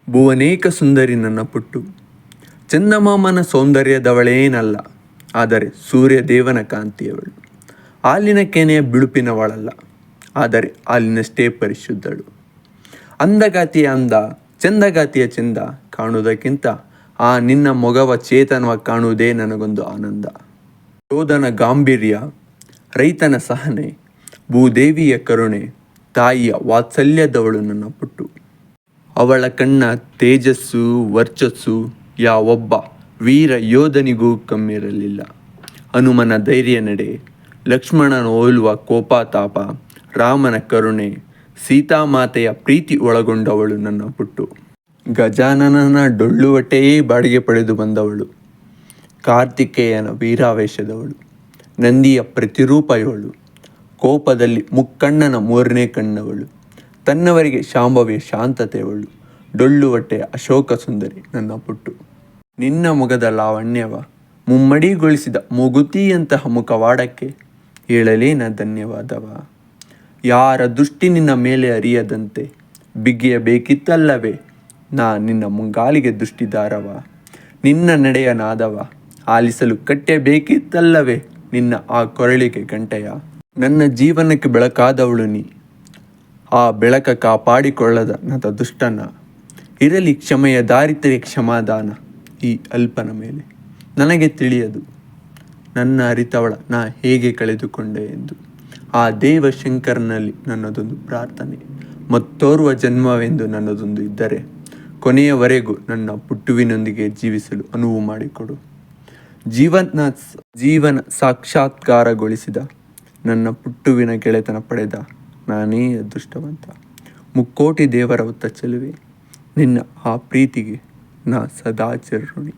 ಭುವನೇಕ ಸುಂದರಿ ನನ್ನ ಪುಟ್ಟು, ಚಂದಮಾಮನ ಸೌಂದರ್ಯದವಳೇನಲ್ಲ, ಆದರೆ ಸೂರ್ಯ ದೇವನ ಕಾಂತಿಯವಳು. ಹಾಲಿನ ಕೆನೆಯ ಬಿಳುಪಿನವಳಲ್ಲ, ಆದರೆ ಹಾಲಿನಷ್ಟೇ ಪರಿಶುದ್ಧಳು. ಅಂದಗಾತಿಯ ಅಂದ, ಚಂದಗಾತಿಯ ಚೆಂದ ಕಾಣುವುದಕ್ಕಿಂತ ಆ ನಿನ್ನ ಮೊಗವ ಚೇತನವ ಕಾಣುವುದೇ ನನಗೊಂದು ಆನಂದ. ಯೋಧನ ಗಾಂಭೀರ್ಯ, ರೈತನ ಸಹನೆ, ಭೂದೇವಿಯ ಕರುಣೆ, ತಾಯಿಯ ವಾತ್ಸಲ್ಯದವಳು ನನ್ನ ಪುಟ್ಟು. ಅವಳ ಕಣ್ಣ ತೇಜಸ್ಸು ವರ್ಚಸ್ಸು ಯಾವೊಬ್ಬ ವೀರ ಯೋಧನಿಗೂ ಕಮ್ಮಿರಲಿಲ್ಲ. ಹನುಮನ ಧೈರ್ಯ ನಡೆ, ಲಕ್ಷ್ಮಣನ ಹೋಲುವ ಕೋಪತಾಪ, ರಾಮನ ಕರುಣೆ, ಸೀತಾಮಾತೆಯ ಪ್ರೀತಿ ಒಳಗೊಂಡವಳು ನನ್ನ ಪುಟ್ಟು. ಗಜಾನನನ ಡೊಳ್ಳುವಟೆಯೇ ಬಾಡಿಗೆ ಪಡೆದು ಬಂದವಳು, ಕಾರ್ತಿಕೇಯನ ವೀರಾವೇಶದವಳು, ನಂದಿಯ ಪ್ರತಿರೂಪ ಇವಳು, ಕೋಪದಲ್ಲಿ ಮುಕ್ಕಣ್ಣನ ಮೂರನೇ ಕಣ್ಣವಳು, ತನ್ನವರಿಗೆ ಶಾಂಭವಿಯ ಶಾಂತತೆಯವಳು, ಡೊಳ್ಳುವಟ್ಟೆಯ ಅಶೋಕ ಸುಂದರಿ ನನ್ನ ಪುಟ್ಟು. ನಿನ್ನ ಮೊಗದ ಲಾವಣ್ಯವ ಮುಮ್ಮಡಿಗೊಳಿಸಿದ ಮೂಗುತಿಯಂತಹ ಮುಖವಾಡಕ್ಕೆ ಹೇಳಲೇನ ಧನ್ಯವಾದವ. ಯಾರ ದೃಷ್ಟಿ ನಿನ್ನ ಮೇಲೆ ಅರಿಯದಂತೆ ಬಿಗಿಯಬೇಕಿತ್ತಲ್ಲವೇ ನಾ ನಿನ್ನ ಮುಂಗಾಲಿಗೆ ದೃಷ್ಟಿದಾರವ. ನಿನ್ನ ನಡೆಯ ನಾದವ ಆಲಿಸಲು ಕಟ್ಟಬೇಕಿತ್ತಲ್ಲವೇ ನಿನ್ನ ಆ ಕೊರಳಿಗೆ ಗಂಟೆಯ. ನನ್ನ ಜೀವನಕ್ಕೆ ಬೆಳಕಾದವಳು ನೀ, ಆ ಬೆಳಕ ಕಾಪಾಡಿಕೊಳ್ಳದ ನತ ದುಷ್ಟನ. ಇರಲಿ ಕ್ಷಮೆಯ ದಾರಿದ್ರ್ಯ ಕ್ಷಮಾದಾನ ಈ ಅಲ್ಪನ ಮೇಲೆ. ನನಗೆ ತಿಳಿಯದು ನನ್ನ ಅರಿತವಳ ನಾ ಹೇಗೆ ಕಳೆದುಕೊಂಡೆ ಎಂದು. ಆ ದೇವಶಂಕರನಲ್ಲಿ ನನ್ನದೊಂದು ಪ್ರಾರ್ಥನೆ, ಮತ್ತೋರ್ವ ಜನ್ಮವೆಂದು ನನ್ನದೊಂದು ಇದ್ದರೆ ಕೊನೆಯವರೆಗೂ ನನ್ನ ಪುಟ್ಟುವಿನೊಂದಿಗೆ ಜೀವಿಸಲು ಅನುವು ಮಾಡಿಕೊಡು. ಜೀವನ ಸಾಕ್ಷಾತ್ಕಾರಗೊಳಿಸಿದ ನನ್ನ ಪುಟ್ಟುವಿನ ಗೆಳೆತನ ಪಡೆದ ನಾನೇ ಅದೃಷ್ಟವಂತ. ಮುಕ್ಕೋಟಿ ದೇವರ ಹೊತ್ತ ಚೆಲುವೆ, ನಿನ್ನ ಆ ಪ್ರೀತಿಗೆ ನಾ ಸದಾ ಚಿರಋಣಿ.